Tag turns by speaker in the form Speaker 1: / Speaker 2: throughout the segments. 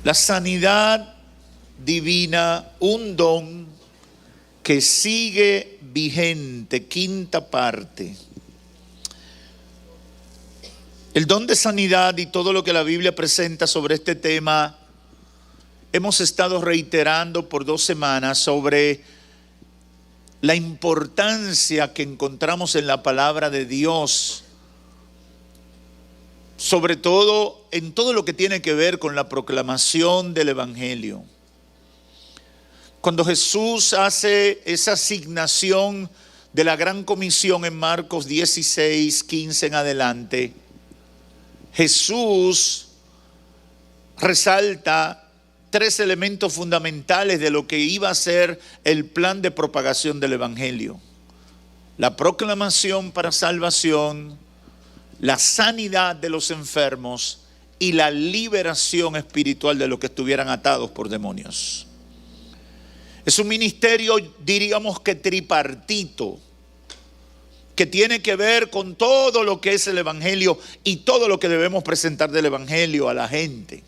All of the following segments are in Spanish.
Speaker 1: La sanidad divina, un don que sigue vigente, quinta parte. El don de sanidad y todo lo que la Biblia presenta sobre este tema, hemos estado reiterando por 2 semanas sobre la importancia que encontramos en la palabra de Dios, sobre todo en todo lo que tiene que ver con la proclamación del Evangelio. Cuando Jesús hace esa asignación de la gran comisión en Marcos 16, 15 en adelante, Jesús resalta 3 elementos fundamentales de lo que iba a ser el plan de propagación del Evangelio: la proclamación para salvación, la sanidad de los enfermos y la liberación espiritual de los que estuvieran atados por demonios. Es un ministerio, diríamos que tripartito, que tiene que ver con todo lo que es el Evangelio y todo lo que debemos presentar del Evangelio a la gente.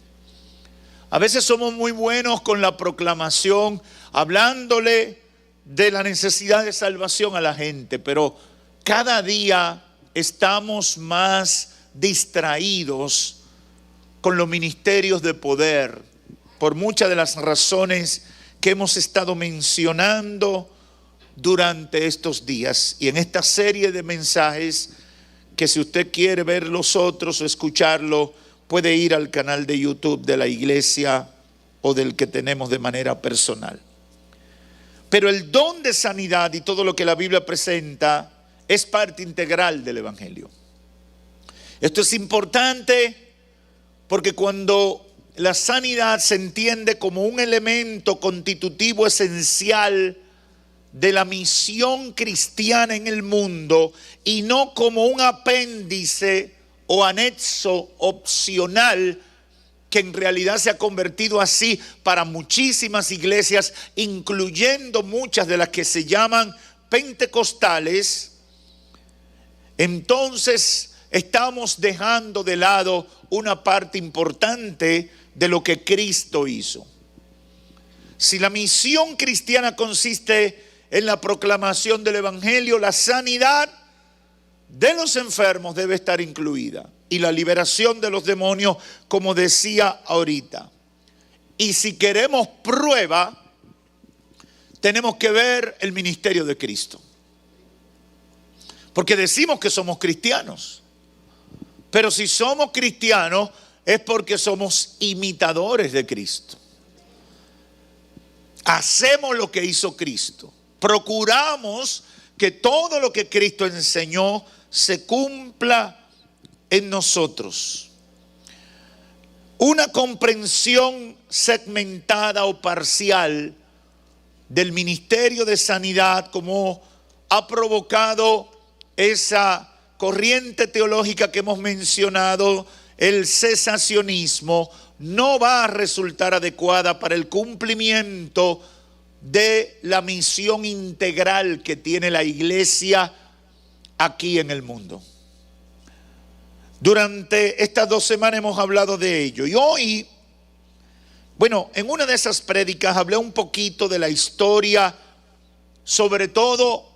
Speaker 1: A veces somos muy buenos con la proclamación, hablándole de la necesidad de salvación a la gente, pero cada día estamos más distraídos con los ministerios de poder, por muchas de las razones que hemos estado mencionando durante estos días y en esta serie de mensajes, que si usted quiere ver los otros o escucharlo, puede ir al canal de YouTube de la iglesia o del que tenemos de manera personal. Pero el don de sanidad y todo lo que la Biblia presenta es parte integral del Evangelio. Esto es importante porque cuando la sanidad se entiende como un elemento constitutivo esencial de la misión cristiana en el mundo y no como un apéndice o anexo opcional, que en realidad se ha convertido así para muchísimas iglesias, incluyendo muchas de las que se llaman pentecostales, entonces estamos dejando de lado una parte importante de lo que Cristo hizo. Si la misión cristiana consiste en la proclamación del Evangelio, la sanidad de los enfermos debe estar incluida y la liberación de los demonios, como decía ahorita. Y si queremos prueba, tenemos que ver el ministerio de Cristo, porque decimos que somos cristianos, pero si somos cristianos es porque somos imitadores de Cristo. Hacemos lo que hizo Cristo. Procuramos que todo lo que Cristo enseñó se cumpla en nosotros. Una comprensión segmentada o parcial del ministerio de sanidad, como ha provocado esa corriente teológica que hemos mencionado, el cesacionismo, no va a resultar adecuada para el cumplimiento de la misión integral que tiene la iglesia aquí en el mundo. Durante estas 2 semanas hemos hablado de ello. Y hoy, en una de esas prédicas hablé un poquito de la historia, sobre todo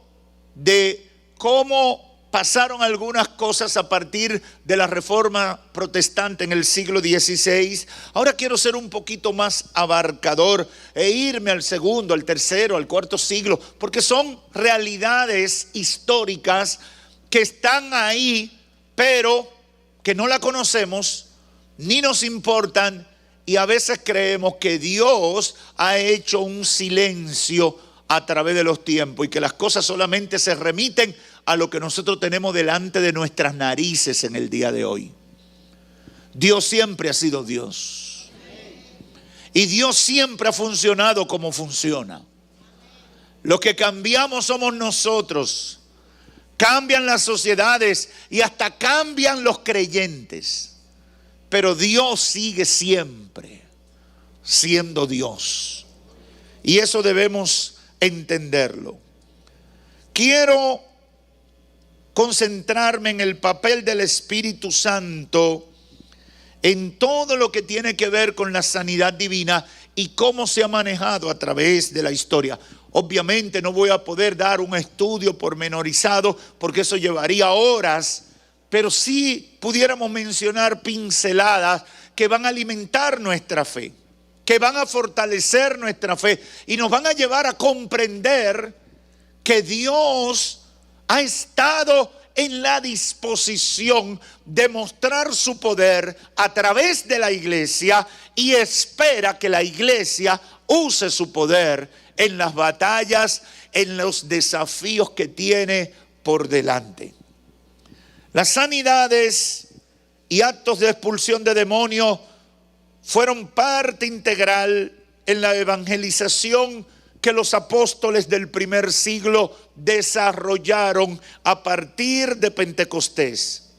Speaker 1: de cómo pasaron algunas cosas a partir de la Reforma Protestante en el siglo XVI. Ahora quiero ser un poquito más abarcador e irme al segundo, al tercero, al cuarto siglo, porque son realidades históricas que están ahí, pero que no la conocemos ni nos importan, y a veces creemos que Dios ha hecho un silencio a través de los tiempos y que las cosas solamente se remiten a lo que nosotros tenemos delante de nuestras narices en el día de hoy. Dios siempre ha sido Dios. Y Dios siempre ha funcionado como funciona. Lo que cambiamos somos nosotros. Cambian las sociedades y hasta cambian los creyentes. Pero Dios sigue siempre siendo Dios. Y eso debemos entenderlo. Quiero concentrarme en el papel del Espíritu Santo en todo lo que tiene que ver con la sanidad divina y cómo se ha manejado a través de la historia. Obviamente no voy a poder dar un estudio pormenorizado porque eso llevaría horas, pero sí pudiéramos mencionar pinceladas que van a alimentar nuestra fe, que van a fortalecer nuestra fe y nos van a llevar a comprender que Dios ha estado en la disposición de mostrar su poder a través de la iglesia y espera que la iglesia use su poder en las batallas, en los desafíos que tiene por delante. Las sanidades y actos de expulsión de demonios fueron parte integral en la evangelización que los apóstoles del primer siglo desarrollaron a partir de Pentecostés.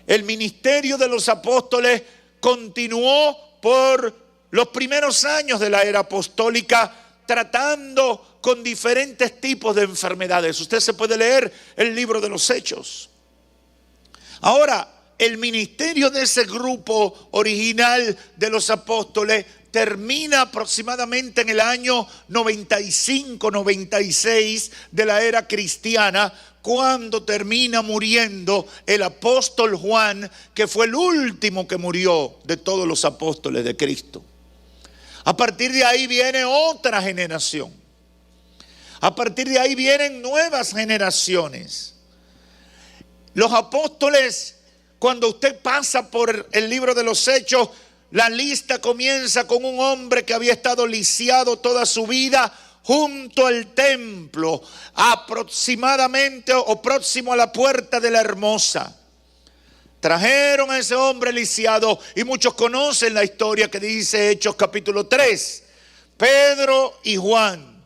Speaker 1: El ministerio de los apóstoles continuó por los primeros años de la era apostólica, tratando con diferentes tipos de enfermedades. Usted se puede leer el libro de los Hechos. Ahora, el ministerio de ese grupo original de los apóstoles termina aproximadamente en el año 95-96 de la era cristiana, cuando termina muriendo el apóstol Juan, que fue el último que murió de todos los apóstoles de Cristo. A partir de ahí viene otra generación. A partir de ahí vienen nuevas generaciones. Los apóstoles, cuando usted pasa por el libro de los Hechos, la lista comienza con un hombre que había estado lisiado toda su vida junto al templo, aproximadamente o próximo a la puerta de la Hermosa. Trajeron a ese hombre lisiado y muchos conocen la historia que dice Hechos capítulo 3. Pedro y Juan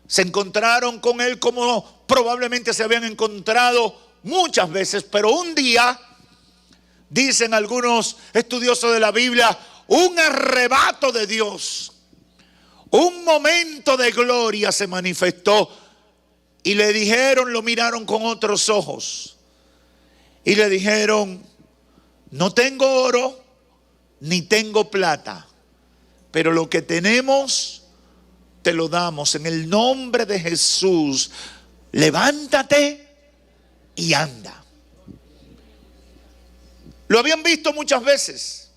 Speaker 1: se encontraron con él como probablemente se habían encontrado muchas veces, pero un día, dicen algunos estudiosos de la Biblia, un arrebato de Dios, un momento de gloria se manifestó y le dijeron, lo miraron con otros ojos y le dijeron: no tengo oro ni tengo plata, pero lo que tenemos te lo damos. En el nombre de Jesús, levántate y anda. Lo habían visto muchas veces,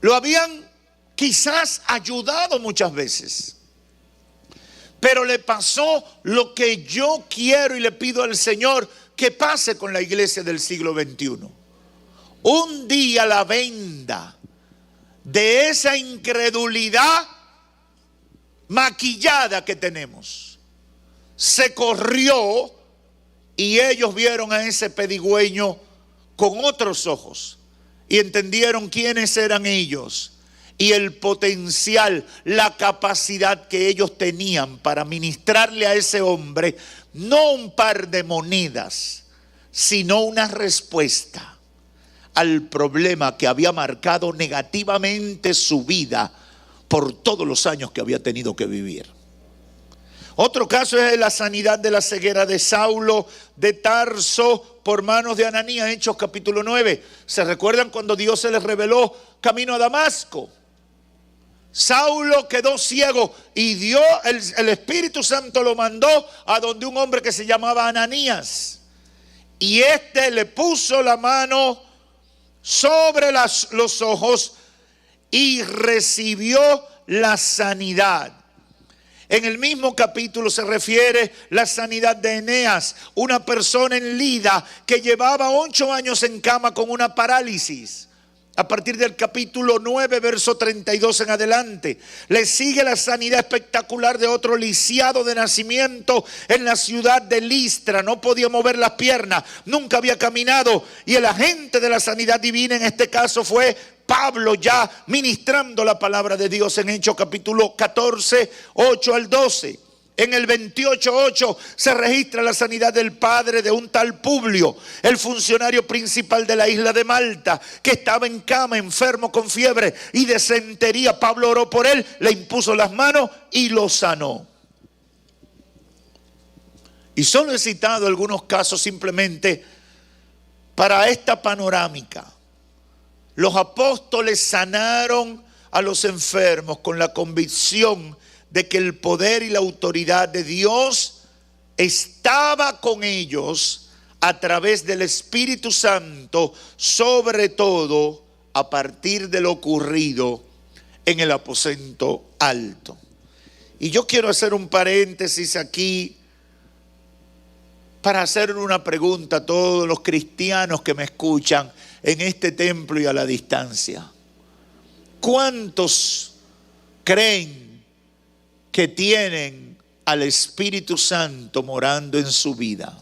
Speaker 1: lo habían quizás ayudado muchas veces, pero le pasó lo que yo quiero y le pido al Señor que pase con la iglesia del siglo XXI. Un día la venda de esa incredulidad maquillada que tenemos se corrió y ellos vieron a ese pedigüeño con otros ojos y entendieron quiénes eran ellos y el potencial, la capacidad que ellos tenían para ministrarle a ese hombre no un par de monedas, sino una respuesta al problema que había marcado negativamente su vida por todos los años que había tenido que vivir. Otro caso es la sanidad de la ceguera de Saulo de Tarso por manos de Ananías, Hechos capítulo 9. ¿Se recuerdan cuando Dios se les reveló camino a Damasco? Saulo quedó ciego y el Espíritu Santo lo mandó a donde un hombre que se llamaba Ananías. Y este le puso la mano sobre los ojos y recibió la sanidad. En el mismo capítulo se refiere la sanidad de Eneas, una persona en Lida que llevaba 8 años en cama con una parálisis. A partir del capítulo 9, verso 32 en adelante, le sigue la sanidad espectacular de otro lisiado de nacimiento en la ciudad de Listra. No podía mover las piernas, nunca había caminado, y el agente de la sanidad divina en este caso fue Pablo, ya ministrando la palabra de Dios en Hechos capítulo 14, 8 al 12. En el 28:8 se registra la sanidad del padre de un tal Publio, el funcionario principal de la isla de Malta, que estaba en cama, enfermo con fiebre y disentería. Pablo oró por él, le impuso las manos y lo sanó. Y solo he citado algunos casos simplemente para esta panorámica. los apóstoles sanaron a los enfermos con la convicción de que el poder y la autoridad de Dios estaba con ellos a través del Espíritu Santo, sobre todo a partir de lo ocurrido en el aposento alto. Y yo quiero hacer un paréntesis aquí para hacer una pregunta a todos los cristianos que me escuchan en este templo y a la distancia. ¿Cuántos creen que tienen al Espíritu Santo morando en su vida?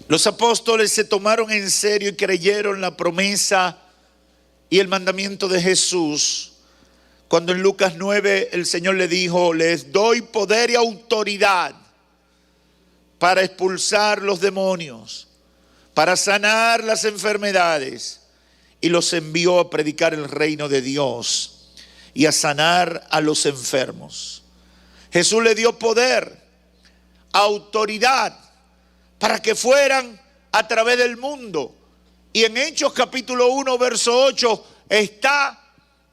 Speaker 1: Los apóstoles se tomaron en serio y creyeron la promesa y el mandamiento de Jesús cuando en Lucas 9 el Señor le dijo: les doy poder y autoridad para expulsar los demonios, para sanar las enfermedades, y los envió a predicar el reino de Dios y a sanar a los enfermos. Jesús le dio poder, autoridad, para que fueran a través del mundo. Y en Hechos capítulo 1, verso 8, está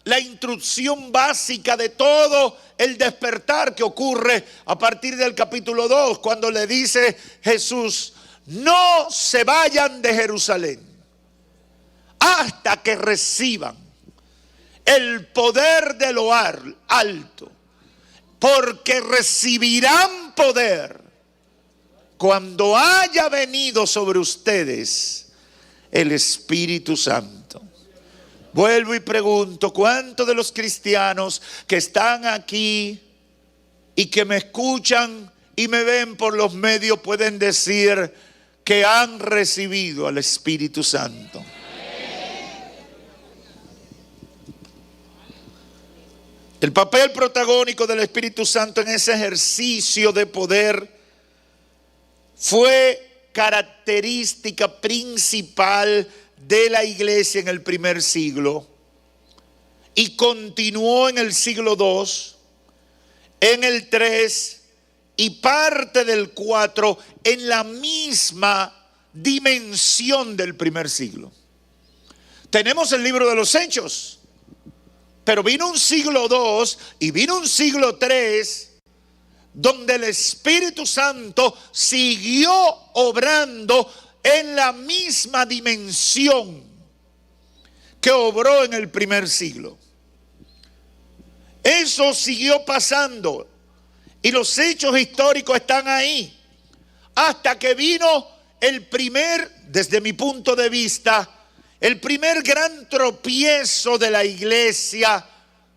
Speaker 1: la instrucción básica de todo el despertar que ocurre a partir del capítulo 2, cuando le dice Jesús: no se vayan de Jerusalén hasta que reciban el poder de lo alto, porque recibirán poder cuando haya venido sobre ustedes el Espíritu Santo. Vuelvo y pregunto: ¿cuántos de los cristianos que están aquí y que me escuchan y me ven por los medios pueden decir que han recibido al Espíritu Santo? El papel protagónico del Espíritu Santo en ese ejercicio de poder fue característica principal de la iglesia en el primer siglo y continuó en el siglo II, en el 3 y parte del 4 en la misma dimensión del primer siglo. Tenemos el libro de los Hechos, pero vino un siglo II y vino un siglo III donde el Espíritu Santo siguió obrando en la misma dimensión que obró en el primer siglo. Eso siguió pasando y los hechos históricos están ahí, hasta que vino el primer, desde mi punto de vista, el primer gran tropiezo de la iglesia,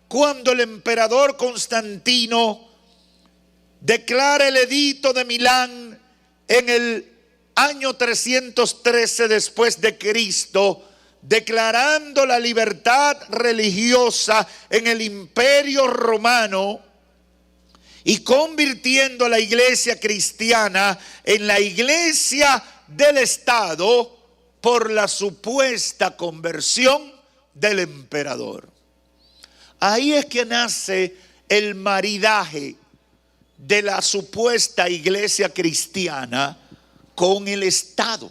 Speaker 1: cuando el emperador Constantino declara el edicto de Milán en el año 313 después de Cristo, declarando la libertad religiosa en el Imperio Romano y convirtiendo a la iglesia cristiana en la iglesia del Estado por la supuesta conversión del emperador. Ahí es que nace el maridaje de la supuesta iglesia cristiana con el Estado.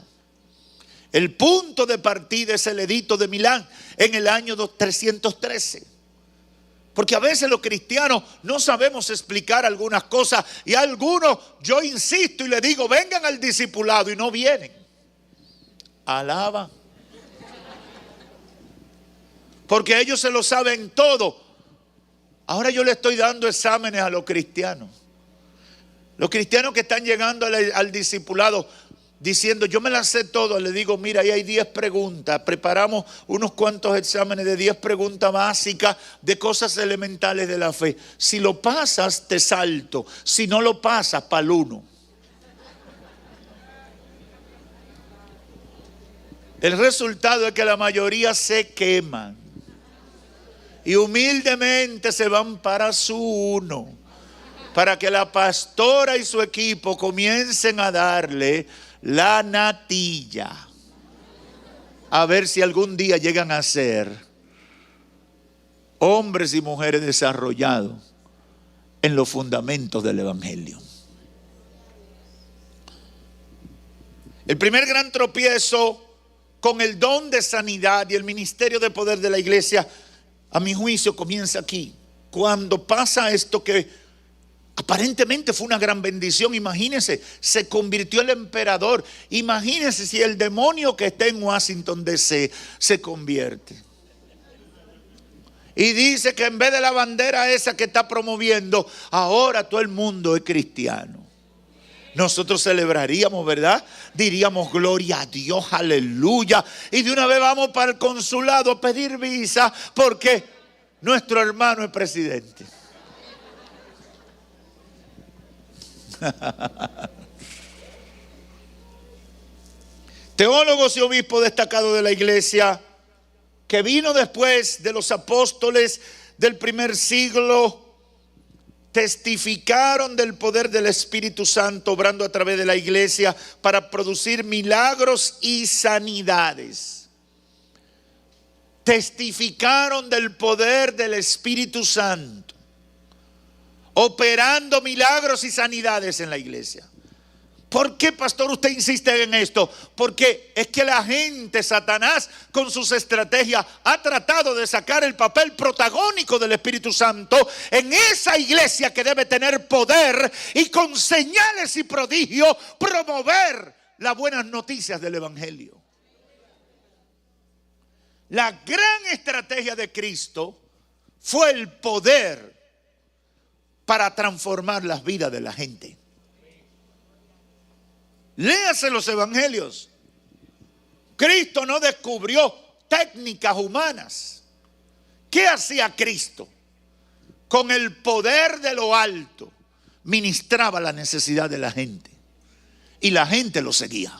Speaker 1: El punto de partida es el edicto de Milán en el año 313. Porque a veces los cristianos no sabemos explicar algunas cosas y a algunos yo insisto y le digo: vengan al discipulado, y no vienen. Alaba. Porque ellos se lo saben todo. Ahora yo le estoy dando exámenes a los cristianos. Los cristianos que están llegando al discipulado diciendo: yo me las sé todo, le digo: mira, ahí hay 10 preguntas. Preparamos unos cuantos exámenes de 10 preguntas básicas de cosas elementales de la fe. Si lo pasas, te salto. Si no lo pasas, pa'l uno. El resultado es que la mayoría se queman y humildemente se van para su uno, para que la pastora y su equipo comiencen a darle la natilla, a ver si algún día llegan a ser hombres y mujeres desarrollados en los fundamentos del Evangelio. El primer gran tropiezo con el don de sanidad y el ministerio de poder de la iglesia, a mi juicio, comienza aquí. Cuando pasa esto que aparentemente fue una gran bendición, imagínense, se convirtió el emperador. Imagínense si el demonio que está en Washington DC se convierte. Y dice que en vez de la bandera esa que está promoviendo, ahora todo el mundo es cristiano. Nosotros celebraríamos, ¿verdad? Diríamos gloria a Dios, aleluya. Y de una vez vamos para el consulado a pedir visa porque nuestro hermano es presidente. Teólogos y obispos destacados de la iglesia que vino después de los apóstoles del primer siglo testificaron del poder del Espíritu Santo obrando a través de la iglesia para producir milagros y sanidades. Testificaron del poder del Espíritu Santo operando milagros y sanidades en la iglesia. ¿Por qué, pastor, usted insiste en esto? Porque es que la gente, Satanás, con sus estrategias, ha tratado de sacar el papel protagónico del Espíritu Santo en esa iglesia que debe tener poder y con señales y prodigios promover las buenas noticias del Evangelio. La gran estrategia de Cristo fue el poder para transformar las vidas de la gente. Léase los evangelios. Cristo no descubrió técnicas humanas. ¿Qué hacía Cristo? Con el poder de lo alto, ministraba la necesidad de la gente. Y la gente lo seguía.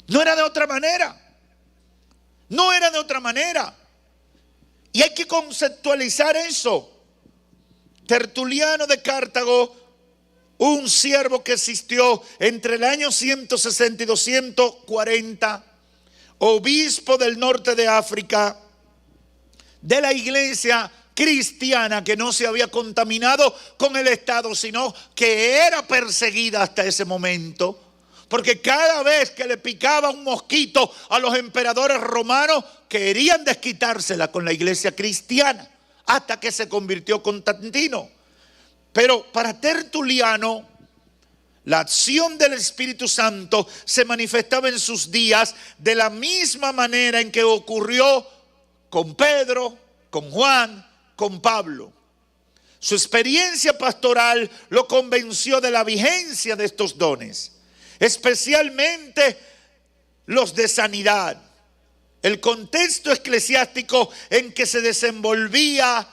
Speaker 1: No era de otra manera. No era de otra manera. Y hay que conceptualizar eso. Tertuliano de Cartago, un siervo que existió entre el año 160 y 240, obispo del norte de África, de la iglesia cristiana que no se había contaminado con el Estado, sino que era perseguida hasta ese momento, porque cada vez que le picaba un mosquito a los emperadores romanos, querían desquitársela con la iglesia cristiana, hasta que se convirtió Constantino. Pero para Tertuliano, la acción del Espíritu Santo se manifestaba en sus días de la misma manera en que ocurrió con Pedro, con Juan, con Pablo. Su experiencia pastoral lo convenció de la vigencia de estos dones, especialmente los de sanidad. El contexto eclesiástico en que se desenvolvía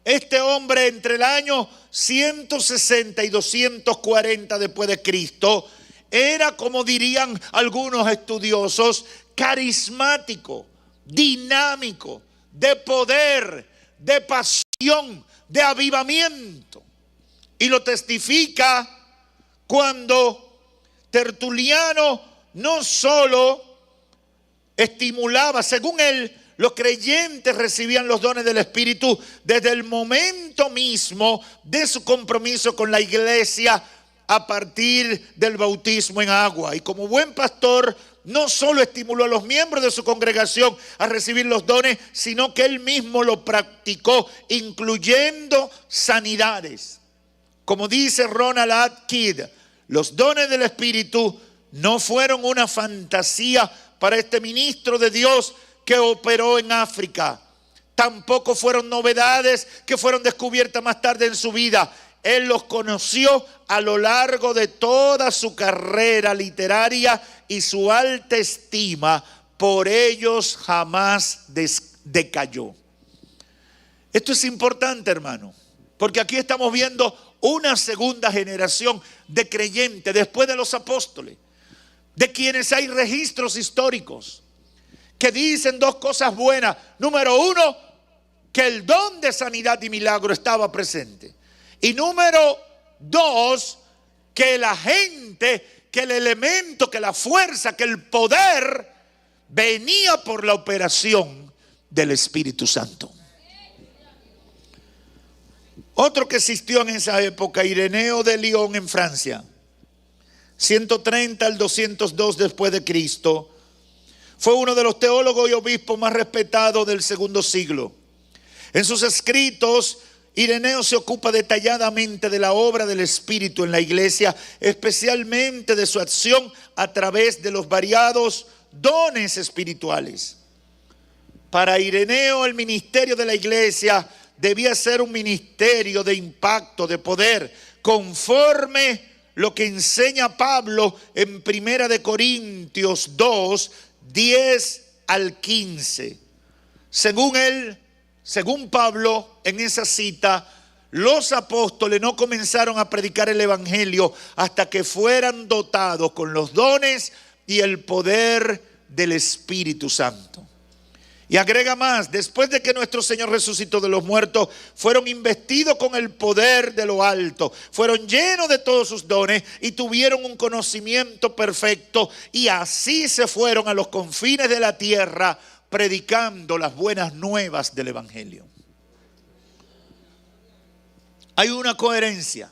Speaker 1: este hombre entre el año 160 y 240 después de Cristo era, como dirían algunos estudiosos, carismático, dinámico, de poder, de pasión, de avivamiento. Y lo testifica cuando Tertuliano no solo estimulaba, según él, los creyentes recibían los dones del Espíritu desde el momento mismo de su compromiso con la iglesia a partir del bautismo en agua. Y como buen pastor, no solo estimuló a los miembros de su congregación a recibir los dones, sino que él mismo lo practicó, incluyendo sanidades. Como dice Ronald Atkind, los dones del Espíritu no fueron una fantasía para este ministro de Dios que operó en África. Tampoco fueron novedades que fueron descubiertas más tarde en su vida. Él los conoció a lo largo de toda su carrera literaria y su alta estima por ellos jamás decayó. Esto es importante, hermano, porque aquí estamos viendo una segunda generación de creyentes después de los apóstoles, de quienes hay registros históricos que dicen dos cosas buenas. Número uno, que el don de sanidad y milagro estaba presente. Y número dos, que la gente, que el elemento, que la fuerza, que el poder venía por la operación del Espíritu Santo. Otro que existió en esa época, Ireneo de Lyon en Francia, 130 al 202 después de Cristo. Fue uno de los teólogos y obispos más respetados del segundo siglo. En sus escritos, Ireneo se ocupa detalladamente de la obra del Espíritu en la iglesia, especialmente de su acción a través de los variados dones espirituales. Para Ireneo, el ministerio de la iglesia debía ser un ministerio de impacto, de poder, conforme lo que enseña Pablo en 1 Corintios 2, 10 al 15. Según Pablo, en esa cita, los apóstoles no comenzaron a predicar el evangelio hasta que fueran dotados con los dones y el poder del Espíritu Santo. Y agrega más: después de que nuestro Señor resucitó de los muertos, fueron investidos con el poder de lo alto, fueron llenos de todos sus dones y tuvieron un conocimiento perfecto, y así se fueron a los confines de la tierra predicando las buenas nuevas del evangelio. Hay una coherencia.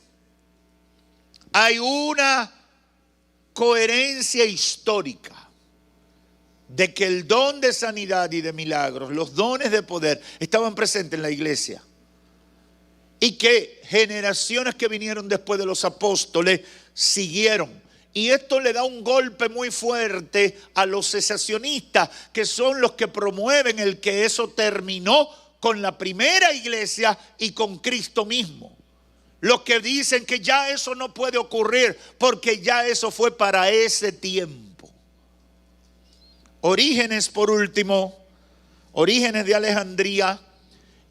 Speaker 1: Hay una coherencia histórica de que el don de sanidad y de milagros, los dones de poder, estaban presentes en la iglesia. Y que generaciones que vinieron después de los apóstoles siguieron. Y esto le da un golpe muy fuerte a los cesacionistas, que son los que promueven el que eso terminó con la primera iglesia y con Cristo mismo. Los que dicen que ya eso no puede ocurrir porque ya eso fue para ese tiempo. Orígenes, por último, Orígenes de Alejandría,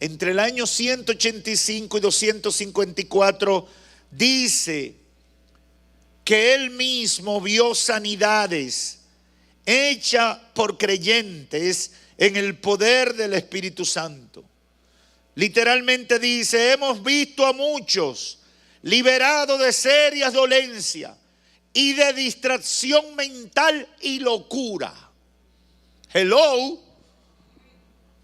Speaker 1: entre el año 185 y 254, dice que él mismo vio sanidades hechas por creyentes en el poder del Espíritu Santo. Literalmente dice: hemos visto a muchos liberados de serias dolencias y de distracción mental y locura. Hello.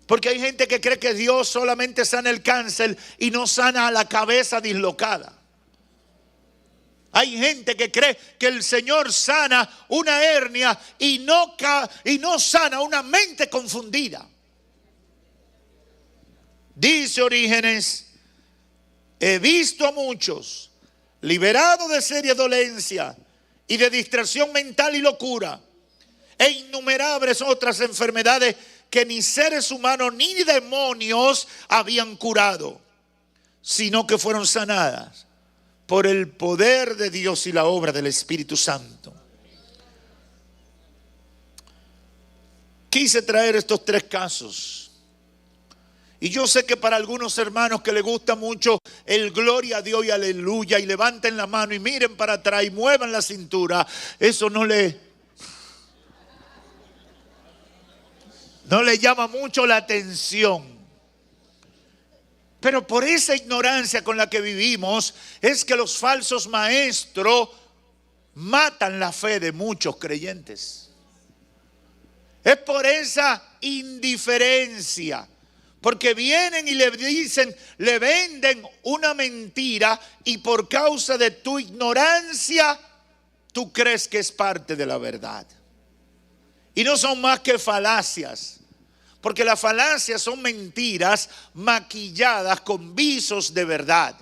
Speaker 1: Porque hay gente que cree que Dios solamente sana el cáncer y no sana a la cabeza dislocada. Hay gente que cree que el Señor sana una hernia y no sana una mente confundida. Dice Orígenes: he visto a muchos liberados de seria dolencia y de distracción mental y locura, e innumerables otras enfermedades que ni seres humanos ni demonios habían curado, sino que fueron sanadas por el poder de Dios y la obra del Espíritu Santo. Quise traer estos tres casos. Y yo sé que para algunos hermanos que les gusta mucho el gloria a Dios y aleluya, y levanten la mano y miren para atrás y muevan la cintura, eso no le llama mucho la atención. Pero por esa ignorancia con la que vivimos es que los falsos maestros matan la fe de muchos creyentes. Es por esa indiferencia. Porque vienen y le dicen, le venden una mentira, y por causa de tu ignorancia, tú crees que es parte de la verdad. Y no son más que falacias. Porque las falacias son mentiras maquilladas con visos de verdad.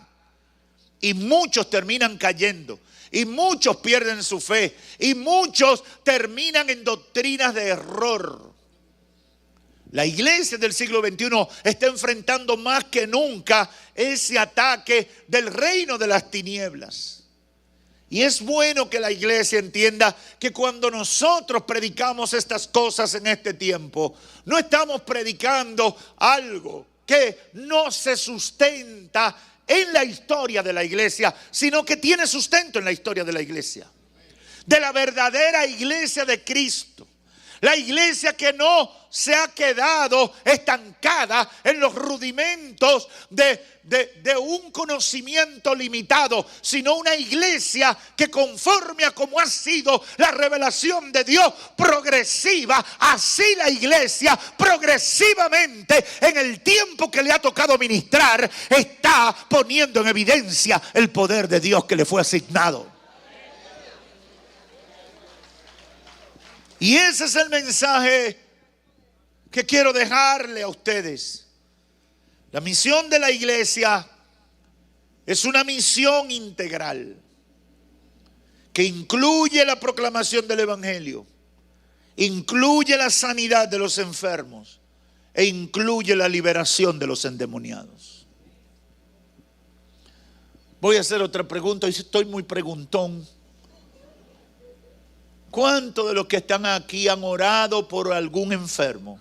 Speaker 1: Y muchos terminan cayendo. Y muchos pierden su fe. Y muchos terminan en doctrinas de error. La iglesia del siglo XXI está enfrentando más que nunca ese ataque del reino de las tinieblas. Y es bueno que la iglesia entienda que cuando nosotros predicamos estas cosas en este tiempo, no estamos predicando algo que no se sustenta en la historia de la iglesia, sino que tiene sustento en la historia de la iglesia. De la verdadera iglesia de Cristo. La iglesia que no se ha quedado estancada en los rudimentos de un conocimiento limitado, sino una iglesia que, conforme a como ha sido la revelación de Dios progresiva, así la iglesia progresivamente en el tiempo que le ha tocado ministrar está poniendo en evidencia el poder de Dios que le fue asignado. Y ese es el mensaje que quiero dejarle a ustedes. La misión de la iglesia es una misión integral que incluye la proclamación del evangelio, incluye la sanidad de los enfermos e incluye la liberación de los endemoniados. Voy a hacer otra pregunta, y estoy muy preguntón. ¿Cuántos de los que están aquí han orado por algún enfermo?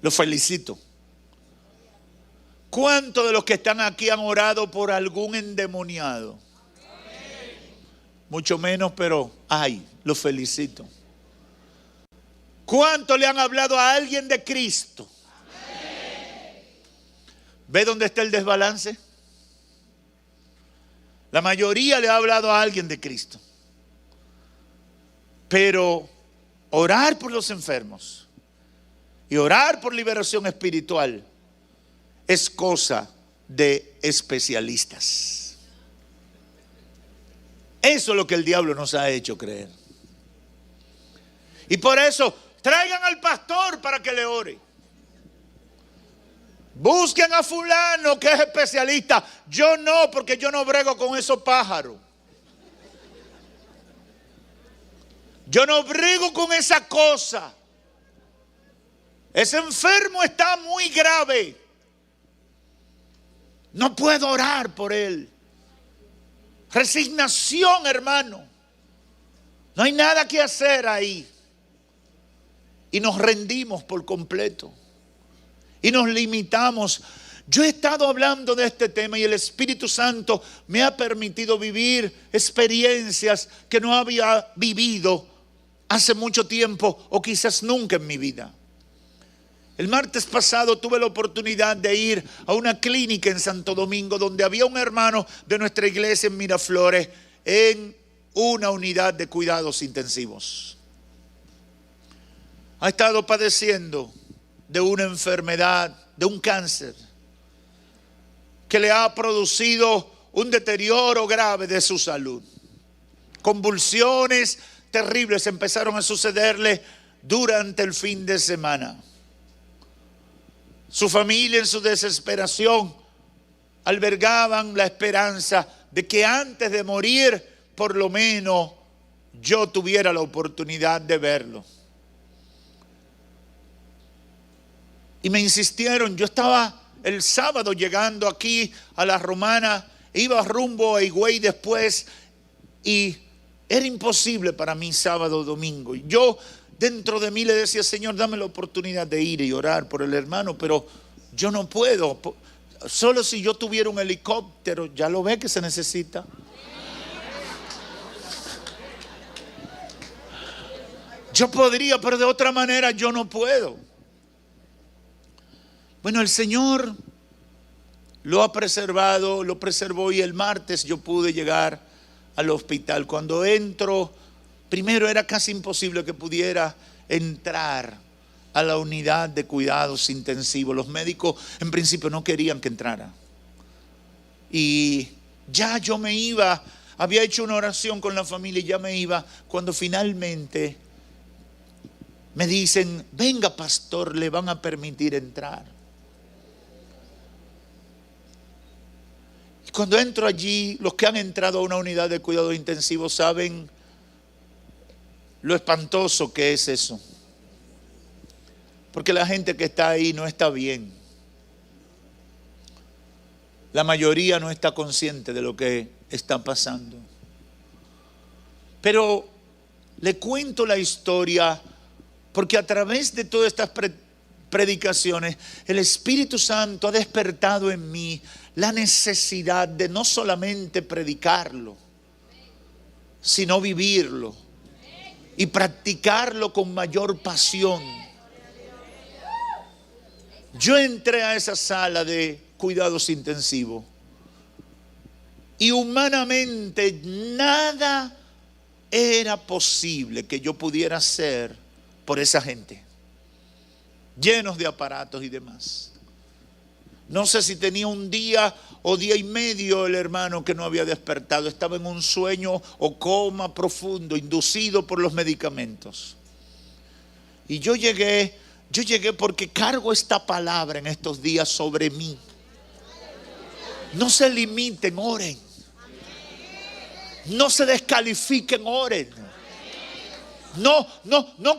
Speaker 1: Los felicito. ¿Cuántos de los que están aquí han orado por algún endemoniado? Mucho menos, pero los felicito. ¿Cuántos le han hablado a alguien de Cristo? ¿Ve dónde está el desbalance? La mayoría le ha hablado a alguien de Cristo. Pero orar por los enfermos y orar por liberación espiritual es cosa de especialistas. Eso es lo que el diablo nos ha hecho creer. Y por eso traigan al pastor para que le ore. Busquen a fulano que es especialista. Yo no, porque yo no brego con esos pájaros. Yo no brego con esa cosa. Ese enfermo está muy grave. No puedo orar por él. Resignación, hermano. No hay nada que hacer ahí. Y nos rendimos por completo. Y nos limitamos. Yo he estado hablando de este tema y el Espíritu Santo me ha permitido vivir experiencias que no había vivido hace mucho tiempo o quizás nunca en mi vida. El martes pasado tuve la oportunidad de ir a una clínica en Santo Domingo donde había un hermano de nuestra iglesia en Miraflores en una unidad de cuidados intensivos. Ha estado padeciendo de una enfermedad, de un cáncer, que le ha producido un deterioro grave de su salud. Convulsiones terribles empezaron a sucederle durante el fin de semana. Su familia, en su desesperación, albergaban la esperanza de que antes de morir, por lo menos yo tuviera la oportunidad de verlo. Y me insistieron. Yo estaba el sábado llegando aquí a La Romana, iba rumbo a Higüey después y era imposible para mí sábado o domingo. Y yo dentro de mí le decía: Señor, dame la oportunidad de ir y orar por el hermano, pero yo no puedo. Solo si yo tuviera un helicóptero, ya lo ve que se necesita. Yo podría, pero de otra manera yo no puedo. Bueno, el Señor lo ha preservado, lo preservó, y el martes yo pude llegar al hospital. Cuando entro, primero era casi imposible que pudiera entrar a la unidad de cuidados intensivos. Los médicos en principio no querían que entrara. Y ya yo me iba, había hecho una oración con la familia y ya me iba, cuando finalmente me dicen: venga, pastor, le van a permitir entrar. Cuando entro allí, los que han entrado a una unidad de cuidado intensivo saben lo espantoso que es eso. Porque la gente que está ahí no está bien. La mayoría no está consciente de lo que está pasando. Pero le cuento la historia porque a través de todas estas predicaciones, el Espíritu Santo ha despertado en mí la necesidad de no solamente predicarlo, sino vivirlo y practicarlo con mayor pasión. Yo entré a esa sala de cuidados intensivos y humanamente nada era posible que yo pudiera hacer por esa gente, llenos de aparatos y demás. No sé si tenía un día o día y medio el hermano que no había despertado. Estaba en un sueño o coma profundo, inducido por los medicamentos. Y yo llegué porque cargo esta palabra en estos días sobre mí. No se limiten, oren. No se descalifiquen, oren. No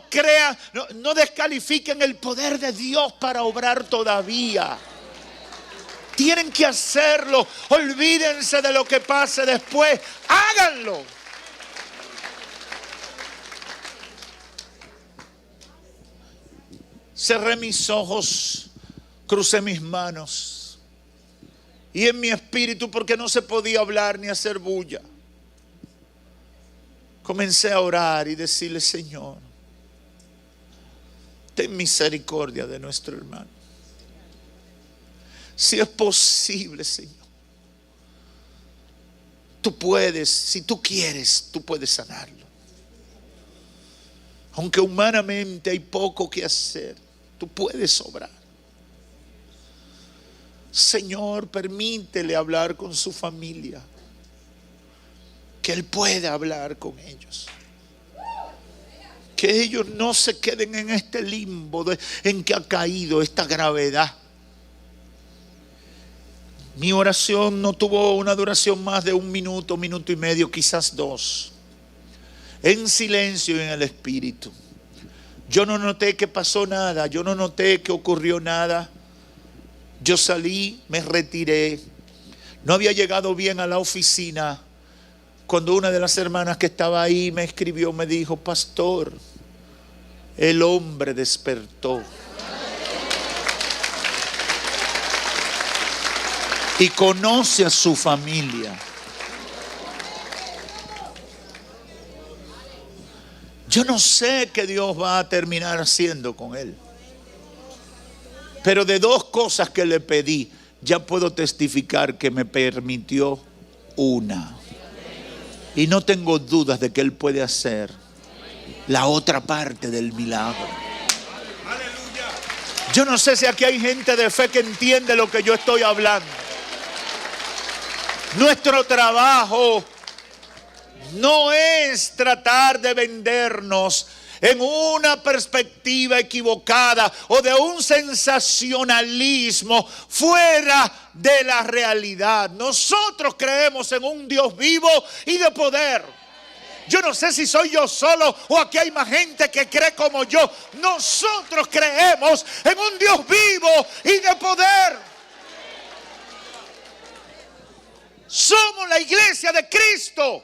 Speaker 1: crean, no descalifiquen el poder de Dios para obrar todavía. Tienen que hacerlo. Olvídense de lo que pase después. Háganlo. Cerré mis ojos, crucé mis manos. Y en mi espíritu, porque no se podía hablar ni hacer bulla, comencé a orar y decirle: Señor, ten misericordia de nuestro hermano. Si es posible, Señor, tú puedes, si tú quieres, tú puedes sanarlo. Aunque humanamente hay poco que hacer, tú puedes obrar. Señor, permítele hablar con su familia, que Él pueda hablar con ellos. Que ellos no se queden en este limbo en que ha caído esta gravedad. Mi oración no tuvo una duración más de 1 minuto, 1 minuto y medio, quizás 2. En silencio y en el espíritu. Yo no noté que pasó nada, yo no noté que ocurrió nada. Yo salí, me retiré. No había llegado bien a la oficina cuando una de las hermanas que estaba ahí me escribió, me dijo: pastor, el hombre despertó. Y conoce a su familia. Yo no sé qué Dios va a terminar haciendo con él. Pero de 2 cosas que le pedí, ya puedo testificar que me permitió una. Y no tengo dudas de que Él puede hacer la otra parte del milagro. Yo no sé si aquí hay gente de fe que entiende lo que yo estoy hablando. Nuestro trabajo no es tratar de vendernos en una perspectiva equivocada o de un sensacionalismo fuera de la realidad. Nosotros creemos en un Dios vivo y de poder. Yo no sé si soy yo solo o aquí hay más gente que cree como yo. Nosotros creemos en un Dios vivo y de poder. Somos la iglesia de Cristo.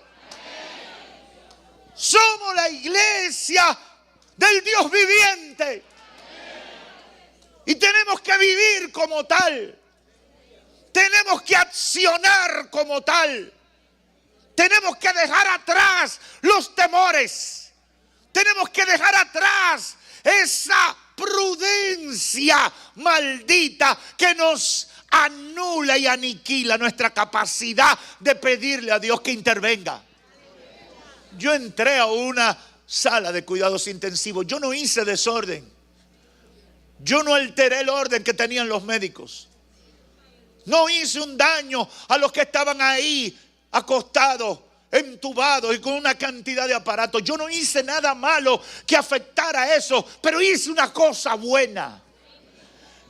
Speaker 1: Somos la iglesia del Dios viviente. Y tenemos que vivir como tal. Tenemos que accionar como tal. Tenemos que dejar atrás los temores. Tenemos que dejar atrás esa prudencia maldita que nos anula y aniquila nuestra capacidad de pedirle a Dios que intervenga. Yo entré a una sala de cuidados intensivos. Yo no hice desorden. Yo no alteré el orden que tenían los médicos. No hice un daño a los que estaban ahí acostados, entubados y con una cantidad de aparatos. Yo no hice nada malo que afectara a eso, pero hice una cosa buena,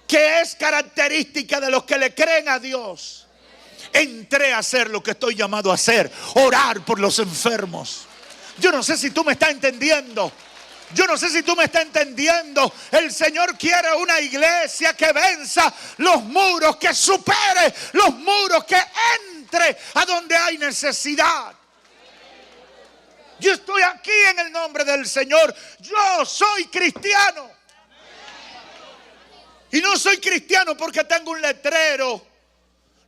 Speaker 1: que es característica de los que le creen a Dios. Entré a hacer lo que estoy llamado a hacer: orar por los enfermos. Yo no sé si tú me estás entendiendo. Yo no sé si tú me estás entendiendo. El Señor quiere una iglesia que venza los muros, que supere los muros, que entre a donde hay necesidad. Yo estoy aquí en el nombre del Señor. Yo soy cristiano. Y no soy cristiano porque tengo un letrero.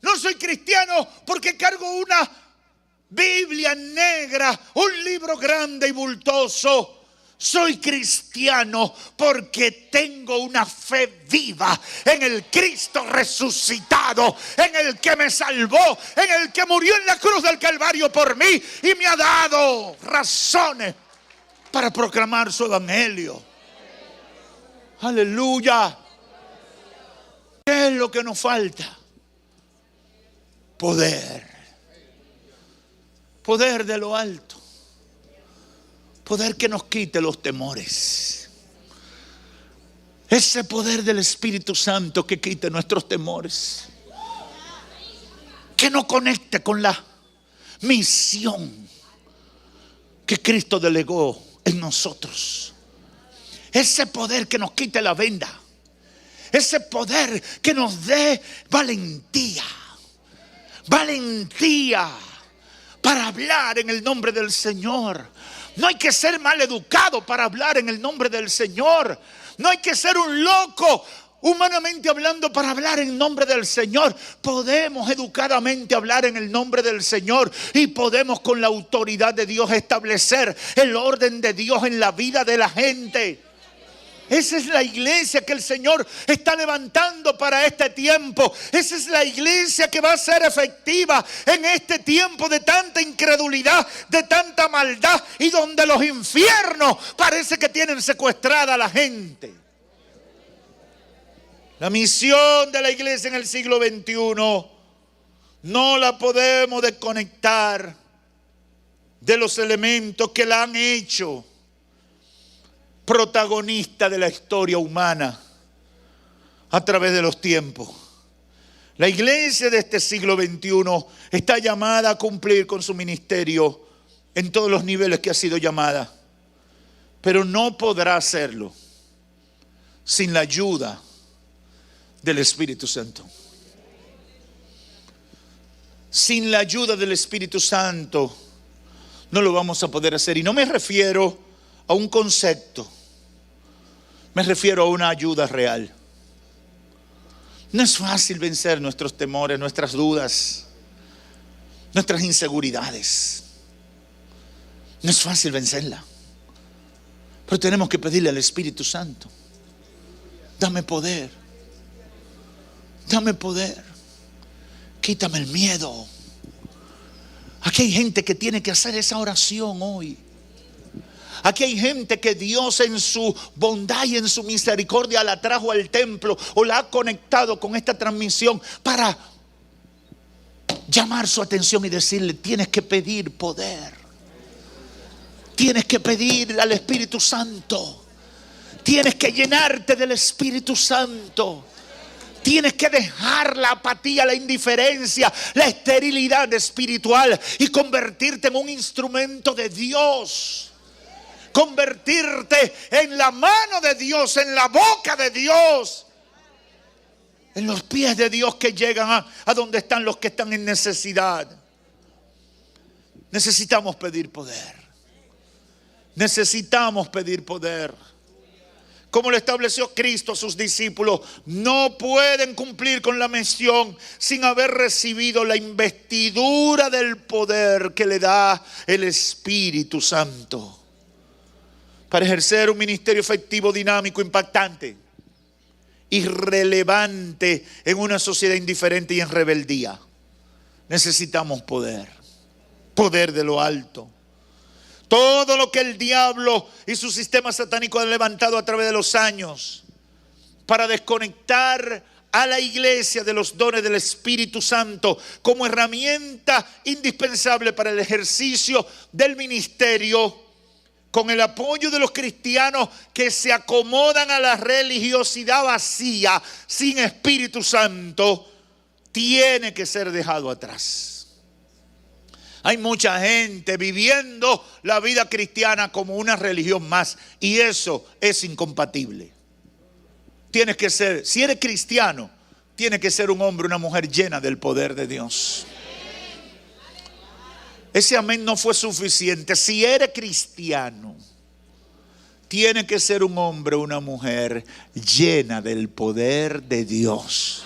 Speaker 1: No soy cristiano porque cargo una Biblia negra, un libro grande y bultoso. Soy cristiano porque tengo una fe viva en el Cristo resucitado, en el que me salvó, en el que murió en la cruz del Calvario por mí y me ha dado razones para proclamar su evangelio. Aleluya. ¿Qué es lo que nos falta? Poder. Poder de lo alto. Poder que nos quite los temores. Ese poder del Espíritu Santo que quite nuestros temores. Que nos conecte con la misión que Cristo delegó en nosotros. Ese poder que nos quite la venda. Ese poder que nos dé valentía. Valentía para hablar en el nombre del Señor. No hay que ser mal educado para hablar en el nombre del Señor. No hay que ser un loco, humanamente hablando, para hablar en nombre del Señor. Podemos educadamente hablar en el nombre del Señor y podemos con la autoridad de Dios establecer el orden de Dios en la vida de la gente. Esa es la iglesia que el Señor está levantando para este tiempo. Esa es la iglesia que va a ser efectiva en este tiempo de tanta incredulidad, de tanta maldad, y donde los infiernos parece que tienen secuestrada a la gente. La misión de la iglesia en el siglo XXI no la podemos desconectar de los elementos que la han hecho protagonista de la historia humana a través de los tiempos. La iglesia de este siglo XXI está llamada a cumplir con su ministerio en todos los niveles que ha sido llamada, pero no podrá hacerlo sin la ayuda del Espíritu Santo. Sin la ayuda del Espíritu Santo no lo vamos a poder hacer. Y no me refiero a un concepto, me refiero a una ayuda real. No es fácil vencer nuestros temores, nuestras dudas, nuestras inseguridades. No es fácil vencerla, pero tenemos que pedirle al Espíritu Santo: dame poder, dame poder, quítame el miedo. Aquí hay gente que tiene que hacer esa oración hoy. Aquí hay gente que Dios en su bondad y en su misericordia la trajo al templo o la ha conectado con esta transmisión para llamar su atención y decirle: tienes que pedir poder. Tienes que pedir al Espíritu Santo. Tienes que llenarte del Espíritu Santo. Tienes que dejar la apatía, la indiferencia, la esterilidad espiritual y convertirte en un instrumento de Dios. Convertirte en la mano de Dios, en la boca de Dios, en los pies de Dios que llegan a donde están los que están en necesidad. Necesitamos pedir poder. Necesitamos pedir poder. Como lo estableció Cristo a sus discípulos, no pueden cumplir con la misión sin haber recibido la investidura del poder que le da el Espíritu Santo. Para ejercer un ministerio efectivo, dinámico, impactante, irrelevante en una sociedad indiferente y en rebeldía, necesitamos poder. Poder de lo alto. Todo lo que el diablo y su sistema satánico han levantado a través de los años para desconectar a la iglesia de los dones del Espíritu Santo como herramienta indispensable para el ejercicio del ministerio, con el apoyo de los cristianos que se acomodan a la religiosidad vacía, sin Espíritu Santo, tiene que ser dejado atrás. Hay mucha gente viviendo la vida cristiana como una religión más, y eso es incompatible. Tienes que ser, si eres cristiano, tienes que ser un hombre, una mujer llena del poder de Dios. Ese amén no fue suficiente. Si eres cristiano, tiene que ser un hombre o una mujer llena del poder de Dios.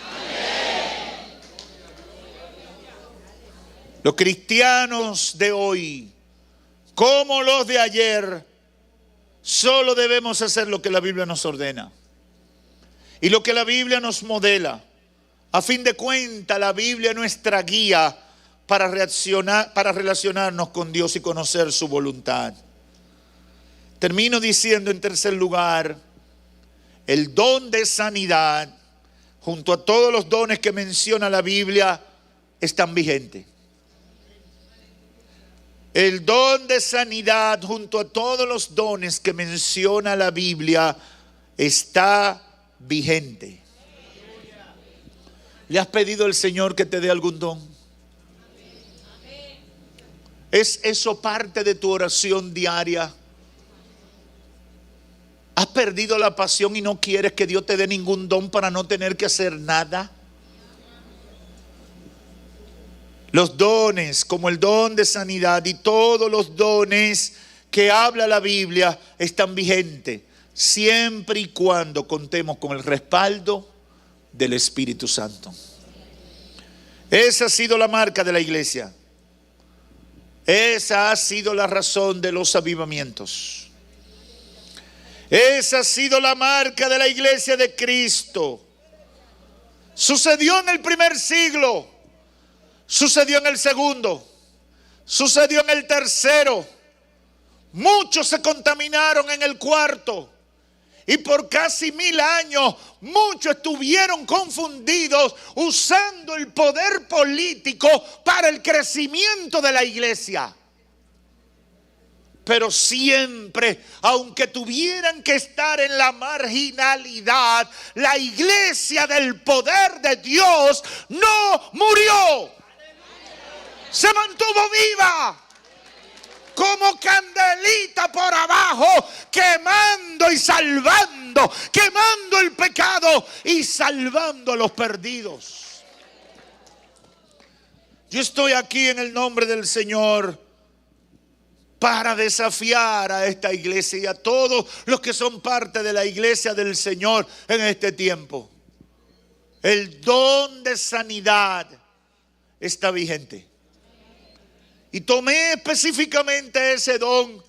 Speaker 1: Los cristianos de hoy, como los de ayer, solo debemos hacer lo que la Biblia nos ordena y lo que la Biblia nos modela. A fin de cuentas, la Biblia es nuestra guía para relacionarnos con Dios y conocer su voluntad. Termino diciendo, en tercer lugar, el don de sanidad junto a todos los dones que menciona la Biblia, están vigentes. El don de sanidad, junto a todos los dones que menciona la Biblia, está vigente. ¿Le has pedido al Señor que te dé algún don? ¿Es eso parte de tu oración diaria? ¿Has perdido la pasión y no quieres que Dios te dé ningún don para no tener que hacer nada? Los dones, como el don de sanidad y todos los dones que habla la Biblia, están vigentes, siempre y cuando contemos con el respaldo del Espíritu Santo. Esa ha sido la marca de la iglesia. Esa ha sido la razón de los avivamientos. Esa ha sido la marca de la iglesia de Cristo. Sucedió en el primer siglo, sucedió en el segundo, sucedió en el tercero. Muchos se contaminaron en el cuarto. Y por casi 1000 años, muchos estuvieron confundidos usando el poder político para el crecimiento de la iglesia. Pero siempre, aunque tuvieran que estar en la marginalidad, la iglesia del poder de Dios no murió. Se mantuvo viva. Como candelita por abajo, quemando y salvando, quemando el pecado y salvando a los perdidos. Yo estoy aquí en el nombre del Señor para desafiar a esta iglesia y a todos los que son parte de la iglesia del Señor en este tiempo. El don de sanidad está vigente. Y tomé específicamente ese don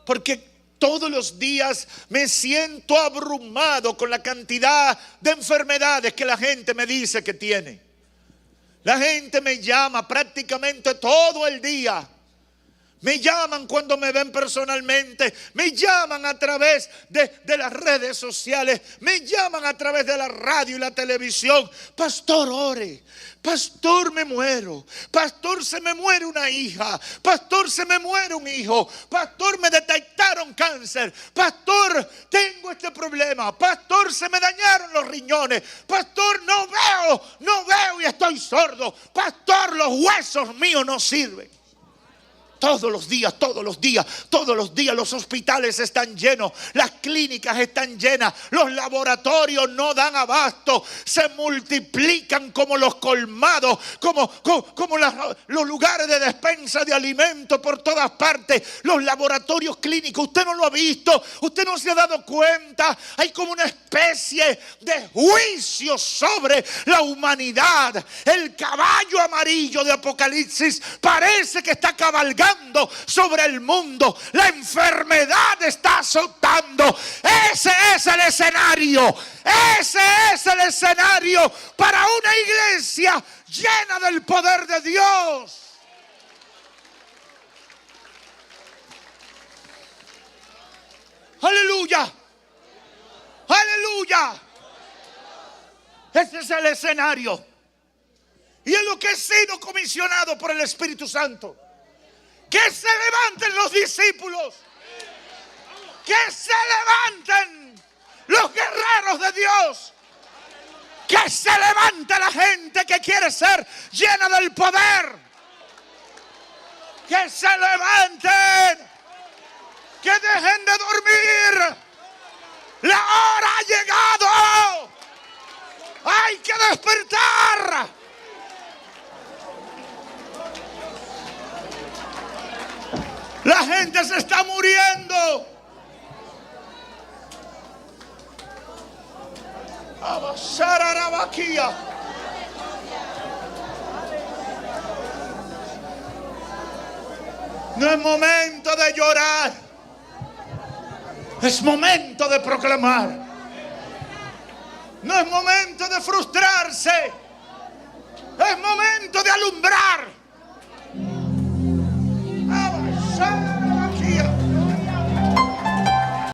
Speaker 1: porque todos los días me siento abrumado con la cantidad de enfermedades que la gente me dice que tiene. La gente me llama prácticamente todo el día. Me llaman cuando me ven personalmente, me llaman a través de las redes sociales, me llaman a través de la radio y la televisión. Pastor, ore. Pastor, me muero. Pastor, se me muere una hija. Pastor, se me muere un hijo. Pastor, me detectaron cáncer. Pastor, tengo este problema. Pastor, se me dañaron los riñones. Pastor, no veo y estoy sordo. Pastor, los huesos míos no sirven. Todos los días los hospitales están llenos, las clínicas están llenas, los laboratorios no dan abasto, se multiplican como los colmados, como los lugares de despensa de alimentos por todas partes, los laboratorios clínicos. Usted no lo ha visto, usted no se ha dado cuenta, hay como una especie de juicio sobre la humanidad. El caballo amarillo de Apocalipsis parece que está cabalgando sobre el mundo. La enfermedad está azotando. Ese es el escenario. Ese es el escenario para una iglesia llena del poder de Dios. Aleluya. Aleluya. Ese es el escenario. Y es lo que he sido comisionado por el Espíritu Santo. Que se levanten los discípulos. Que se levanten los guerreros de Dios. Que se levante la gente que quiere ser llena del poder. Que se levanten. Que dejen de dormir. La hora ha llegado. Hay que despertar. La gente se está muriendo. No es momento de llorar. Es momento de proclamar. No es momento de frustrarse. Es momento de alumbrar.